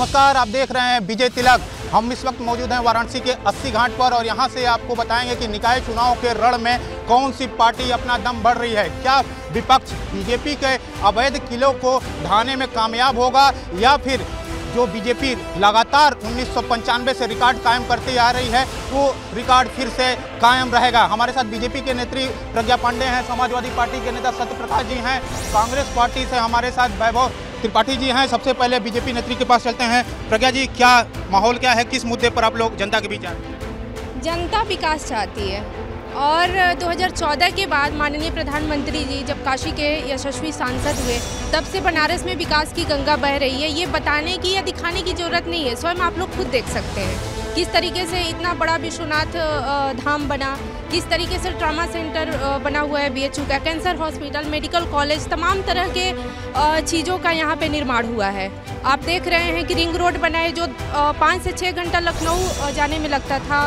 नमस्कार, आप देख रहे हैं विजय तिलक। हम इस वक्त मौजूद हैं वाराणसी के 80 घाट पर और यहां से आपको बताएंगे कि निकाय चुनाव के रण में कौन सी पार्टी अपना दम बढ़ रही है। क्या विपक्ष बीजेपी के अवैध किलों को ढाने में कामयाब होगा या फिर जो बीजेपी लगातार 1995 से रिकॉर्ड कायम करती आ रही है वो रिकॉर्ड फिर से कायम रहेगा। हमारे साथ बीजेपी के नेत्री प्रज्ञा पांडे हैं, समाजवादी पार्टी के नेता सत्यप्रकाश जी हैं, कांग्रेस पार्टी से हमारे साथ वैभव त्रिपाठी जी हैं। सबसे पहले बीजेपी नेत्री के पास चलते हैं। प्रज्ञा जी, क्या माहौल क्या है, किस मुद्दे पर आप लोग जनता के बीच आ रहे हैं? जनता विकास चाहती है और 2014 के बाद माननीय प्रधानमंत्री जी जब काशी के यशस्वी सांसद हुए तब से बनारस में विकास की गंगा बह रही है। ये बताने की या दिखाने की ज़रूरत नहीं है, स्वयं आप लोग खुद देख सकते हैं किस तरीके से इतना बड़ा विश्वनाथ धाम बना, किस तरीके से ट्रामा सेंटर बना हुआ है BHU का, कैंसर हॉस्पिटल, मेडिकल कॉलेज, तमाम तरह के चीज़ों का यहाँ पे निर्माण हुआ है। आप देख रहे हैं कि रिंग रोड बना है जो 5 से 6 घंटा लखनऊ जाने में लगता था,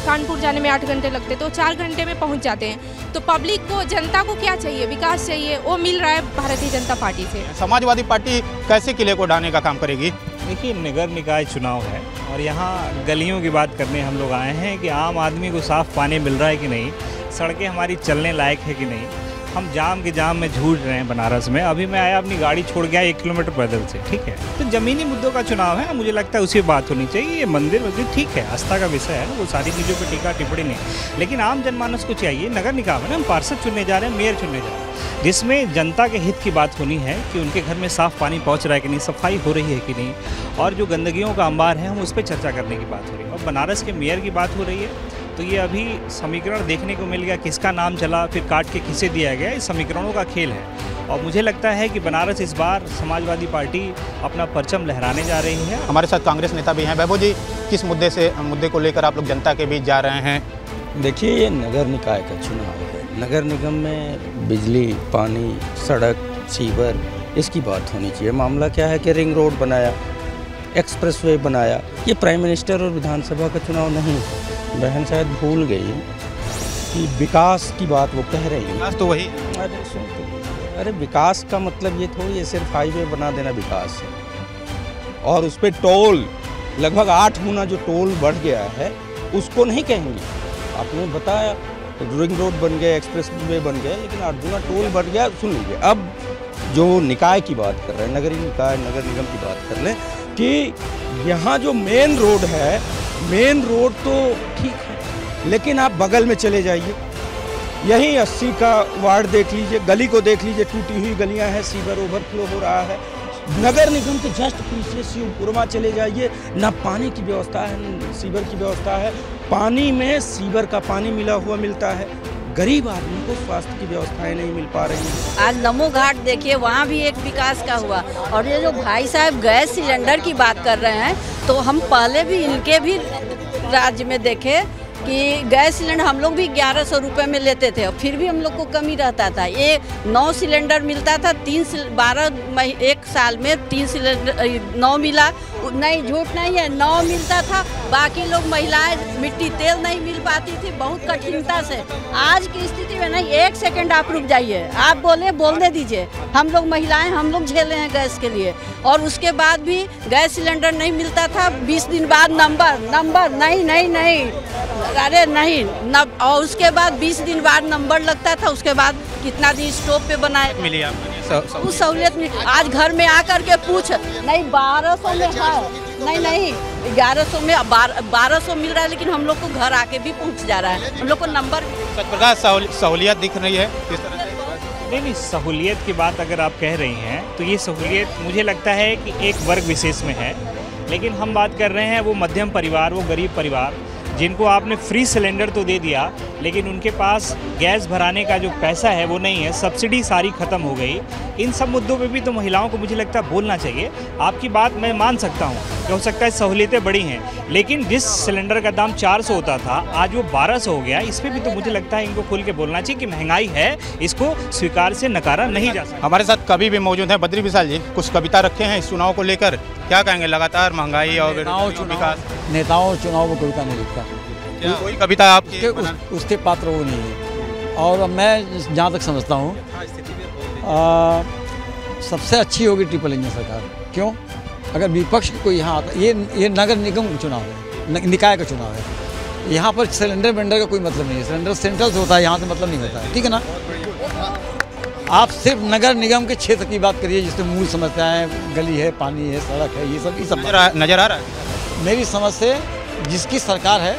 कानपुर जाने में 8 घंटे लगते, तो 4 घंटे में पहुँच जाते हैं। तो पब्लिक को, जनता को क्या चाहिए? विकास चाहिए, वो मिल रहा है भारतीय जनता पार्टी से। समाजवादी पार्टी कैसे किले को ढाने का काम करेगी? देखिए, नगर निकाय चुनाव है और यहाँ गलियों की बात करने हम लोग आए हैं कि आम आदमी को साफ़ पानी मिल रहा है कि नहीं, सड़कें हमारी चलने लायक है कि नहीं। हम जाम के जाम में झूठ रहे हैं बनारस में। अभी मैं आया, अपनी गाड़ी छोड़ गया 1 किलोमीटर पैदल से, ठीक है। तो ज़मीनी मुद्दों का चुनाव है, मुझे लगता है उसी बात होनी चाहिए। ये मंदिर वंदिर ठीक है, आस्था का विषय है, वो सारी चीज़ों पर टीका टिप्पणी नहीं, लेकिन आम जनमानस को चाहिए। नगर निकाय में ना हम पार्षद चुनने जा रहे हैं, मेयर चुनने जा रहे हैं, जिसमें जनता के हित की बात होनी है कि उनके घर में साफ़ पानी पहुँच रहा है कि नहीं, सफाई हो रही है कि नहीं, और जो गंदगियों का अंबार है हम उस पर चर्चा करने की बात हो रही है। और बनारस के मेयर की बात हो रही है, तो ये अभी समीकरण देखने को मिल गया, किसका नाम चला फिर काट के किसे दिया गया, इस समीकरणों का खेल है। और मुझे लगता है कि बनारस इस बार समाजवादी पार्टी अपना परचम लहराने जा रही है। हमारे साथ कांग्रेस नेता भी हैं। वैभव जी, किस मुद्दे को लेकर आप लोग जनता के बीच जा रहे हैं? देखिए, ये नगर निकाय का चुनाव है। नगर निगम में बिजली, पानी, सड़क, सीवर, इसकी बात होनी चाहिए। मामला क्या है कि रिंग रोड बनाया, एक्सप्रेसवे बनाया, ये प्राइम मिनिस्टर और विधानसभा का चुनाव नहीं है। बहन शायद भूल गई कि विकास की बात वो कह रही है। विकास तो वही, अरे विकास का मतलब ये थोड़ी है सिर्फ हाईवे बना देना विकास है। और उस पर टोल लगभग 8 गुना जो टोल बढ़ गया है उसको नहीं कहेंगे। आपने बताया रिंग रोड बन गया, एक्सप्रेस वे बन गया, लेकिन 8 गुना टोल बढ़ गया। सुन लीजिए, अब जो निकाय की बात कर रहे हैं, नगरीय निकाय, नगर निगम की बात कर लें कि यहाँ जो मेन रोड है, मेन रोड तो ठीक है, लेकिन आप बगल में चले जाइए, यहीं 80 का वार्ड देख लीजिए, गली को देख लीजिए, टूटी हुई गलियां हैं, सीवर ओवरफ्लो हो रहा है। नगर निगम के जस्ट पीछे शिवपुरमा चले जाइए, ना पानी की व्यवस्था है, न सीवर की व्यवस्था है। पानी में सीवर का पानी मिला हुआ मिलता है, गरीब आदमी को स्वास्थ्य की व्यवस्थाएं नहीं मिल पा रही हैं। आज नमो घाट देखिए, वहाँ भी एक विकास का हुआ। और ये जो भाई साहब गैस सिलेंडर की बात कर रहे हैं, तो हम पहले भी इनके भी राज्य में देखे कि गैस सिलेंडर हम लोग भी 1100 रुपये में लेते थे और फिर भी हम लोग को कमी रहता था। ये 9 सिलेंडर मिलता था, 1 साल में 3 सिलेंडर 9 मिला, नहीं झूठ नहीं है, 9 मिलता था। बाकी लोग महिलाएं मिट्टी तेल नहीं मिल पाती थी, बहुत कठिनता से। आज की स्थिति में नहीं, 1 सेकंड आप रुक जाइए, आप बोलने दीजिए। हम लोग महिलाएं, हम लोग झेले हैं गैस के लिए। और उसके बाद भी गैस सिलेंडर नहीं मिलता था, 20 दिन बाद नंबर नहीं, अरे नहीं, और उसके बाद 20 दिन बाद नंबर लगता था। उसके बाद कितना दिन स्टोव पे बनाए मिली आपको उस सहूलियत में। आज घर में आकर के पूछ, नहीं 1200 में है, नहीं 1100 में 1200 मिल रहा है, लेकिन हम लोग को घर आके भी पहुंच जा रहा है, हम लोग को नंबर। सत्यप्रकाश, सहूलियत दिख रही है किस तरह से? नहीं, सहूलियत की बात अगर आप कह रही हैं तो ये सहूलियत मुझे लगता है कि एक वर्ग विशेष में है, लेकिन हम बात कर रहे हैं वो मध्यम परिवार, वो गरीब परिवार जिनको आपने फ्री सिलेंडर तो दे दिया, लेकिन उनके पास गैस भराने का जो पैसा है वो नहीं है, सब्सिडी सारी ख़त्म हो गई। इन सब मुद्दों पे भी तो महिलाओं को मुझे लगता है बोलना चाहिए। आपकी बात मैं मान सकता हूँ कि हो सकता है सहूलियतें बड़ी हैं, लेकिन जिस सिलेंडर का दाम 400 होता था आज वो 1200 हो गया। इस पर भी तो मुझे लगता है इनको खुल के बोलना चाहिए कि महंगाई है, इसको स्वीकार से नकारा नहीं जा सकता। हमारे साथ कवि भी मौजूद हैं, बद्री विशाल जी, कुछ कविता रखे हैं इस चुनाव को लेकर, क्या कहेंगे? लगातार महंगाई और विकास। नेताओं चुनाव में कविता नहीं लिखता, कोई कविता आपके उसके पात्र वो नहीं है। और मैं जहाँ तक समझता हूँ सबसे अच्छी होगी ट्रिपल इंजन सरकार। क्यों? अगर विपक्ष कोई यहाँ आता, ये नगर निगम चुनाव है, निकाय का चुनाव है। यहाँ पर सिलेंडर वेंडर का कोई मतलब नहीं है। सिलेंडर सेंट्रल से होता है, यहाँ से मतलब नहीं होता है, ठीक है ना। आप सिर्फ नगर निगम के क्षेत्र की बात करिए, जिसमें मूल समस्याएं गली है, पानी है, सड़क है, ये सब नजर आ रहा है। मेरी समझ से जिसकी सरकार है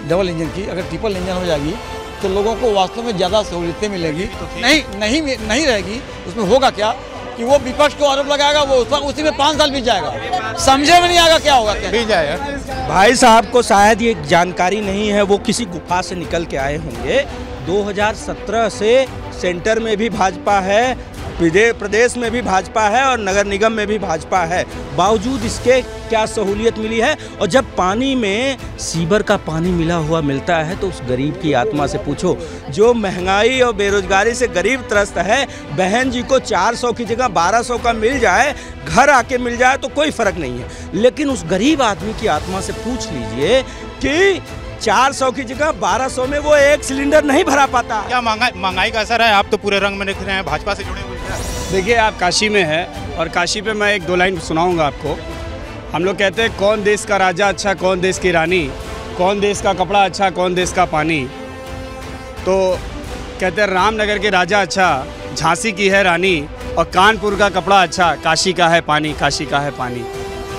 डबल इंजन की, अगर ट्रिपल इंजन हो जाएगी तो लोगों को वास्तव में ज़्यादा सहूलियतें मिलेगी। नहीं रहेगी। उसमें होगा क्या कि वो विपक्ष को आरोप लगाएगा, वो उसी में 5 साल बीत जाएगा, समझे में नहीं आएगा क्या होगा, क्या बीत जाएगा। भाई साहब को शायद ये जानकारी नहीं है, वो किसी गुफा से निकल के आए होंगे। 2017 से सेंटर में भी भाजपा है, प्रदेश में भी भाजपा है और नगर निगम में भी भाजपा है। बावजूद इसके क्या सहूलियत मिली है? और जब पानी में सीवर का पानी मिलता है तो उस गरीब की आत्मा से पूछो, जो महंगाई और बेरोजगारी से गरीब त्रस्त है। बहन जी को 400 की जगह 1200 का मिल जाए, घर आके मिल जाए तो कोई फ़र्क नहीं है, लेकिन उस गरीब आदमी की आत्मा से पूछ लीजिए कि 400 की जगह 1200 में वो एक सिलेंडर नहीं भरा पाता। क्या महंगाई का असर है? आप तो पूरे रंग में दिख रहे हैं, भाजपा से जुड़े हुए हैं। देखिए, आप काशी में हैं और काशी पे मैं 1-2 लाइन सुनाऊंगा आपको। हम लोग कहते हैं, कौन देश का राजा अच्छा, कौन देश की रानी, कौन देश का कपड़ा अच्छा, कौन देश का पानी। तो कहते हैं, रामनगर के राजा अच्छा, झांसी की है रानी, और कानपुर का कपड़ा अच्छा, काशी का है पानी, काशी का है पानी।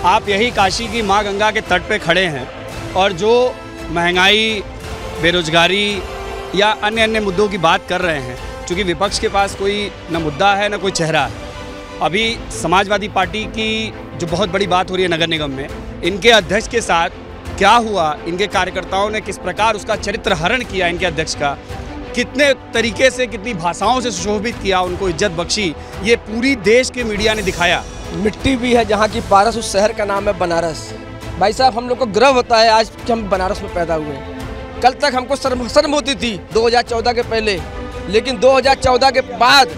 आप यही काशी की माँ गंगा के तट पे खड़े हैं और जो महंगाई, बेरोजगारी या अन्य मुद्दों की बात कर रहे हैं, क्योंकि विपक्ष के पास कोई न मुद्दा है न कोई चेहरा है। अभी समाजवादी पार्टी की जो बहुत बड़ी बात हो रही है नगर निगम में, इनके अध्यक्ष के साथ क्या हुआ, इनके कार्यकर्ताओं ने किस प्रकार उसका चरित्र हरण किया, इनके अध्यक्ष का कितने तरीके से, कितनी भाषाओं से सुशोभित किया, उनको इज्जत बख्शी, ये पूरी देश के मीडिया ने दिखाया। मिट्टी भी है जहाँ की पारस, उस शहर का नाम है बनारस। भाई साहब, हम लोग को गर्व होता है आज कि हम बनारस में पैदा हुए। कल तक हमको शर्म होती थी 2014 के पहले, लेकिन 2014 के बाद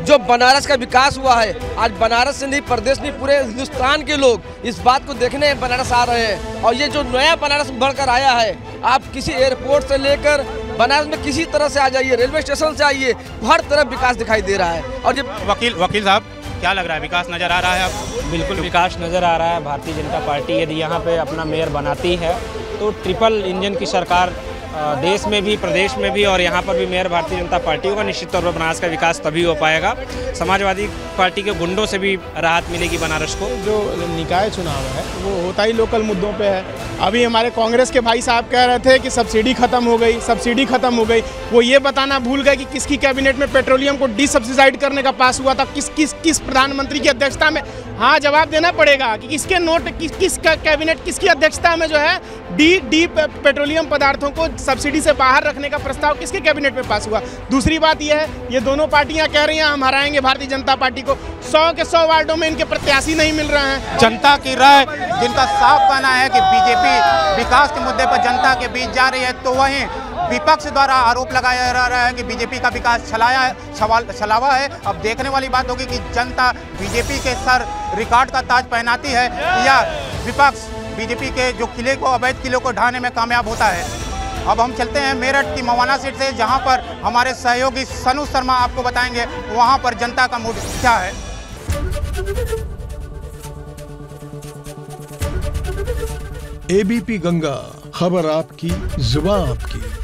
जो बनारस का विकास हुआ है, आज बनारस से नहीं, प्रदेश नहीं, पूरे हिंदुस्तान के लोग इस बात को देखने बनारस आ रहे हैं। और ये जो नया बनारस बढ़कर आया है, आप किसी एयरपोर्ट से लेकर बनारस में किसी तरह से आ जाइए, रेलवे स्टेशन से आइए, हर तरफ विकास दिखाई दे रहा है। और ये वकील साहब, क्या लग रहा है, विकास नज़र आ रहा है आपको? बिल्कुल विकास नज़र आ रहा है। भारतीय जनता पार्टी यदि यहाँ पे अपना मेयर बनाती है तो ट्रिपल इंजन की सरकार देश में भी, प्रदेश में भी और यहाँ पर भी मेयर भारतीय जनता पार्टी होगा। निश्चित तौर पर बनारस का विकास तभी हो पाएगा। समाजवादी पार्टी के गुंडों से भी राहत मिलेगी बनारस को। जो निकाय चुनाव है वो होता ही लोकल मुद्दों पे है। अभी हमारे कांग्रेस के भाई साहब कह रहे थे कि सब्सिडी खत्म हो गई, वो ये बताना भूल गए कि किसकी कैबिनेट में पेट्रोलियम को डिसब्सिडाइज करने का पास हुआ था, किस प्रधानमंत्री की अध्यक्षता में। हाँ, जवाब देना पड़ेगा कि किसके नोट, किसका कैबिनेट, किसकी अध्यक्षता में जो है डी पेट्रोलियम पदार्थों को सब्सिडी से बाहर रखने का प्रस्ताव किसके कैबिनेट में पास हुआ। दूसरी बात यह है, ये दोनों पार्टियां कह रही हैं हम हराएंगे भारतीय जनता पार्टी को। 100 के 100 वार्डों में इनके प्रत्याशी नहीं मिल रहे हैं। जनता की राय, जिनका साफ कहना है कि बीजेपी विकास के मुद्दे पर जनता के बीच जा रही है, तो वहीं विपक्ष द्वारा आरोप लगाया जा रहा है कि बीजेपी का विकास छलावा है। अब देखने वाली बात होगी कि जनता बीजेपी के सर रिकॉर्ड का ताज पहनाती है या विपक्ष बीजेपी के जो किले को, अवैध किले को ढाने में कामयाब होता है। अब हम चलते हैं मेरठ की मवाना सीट से, जहां पर हमारे सहयोगी सनु शर्मा आपको बताएंगे वहां पर जनता का मूड क्या है। एबीपी गंगा, खबर आपकी, जुबान आपकी।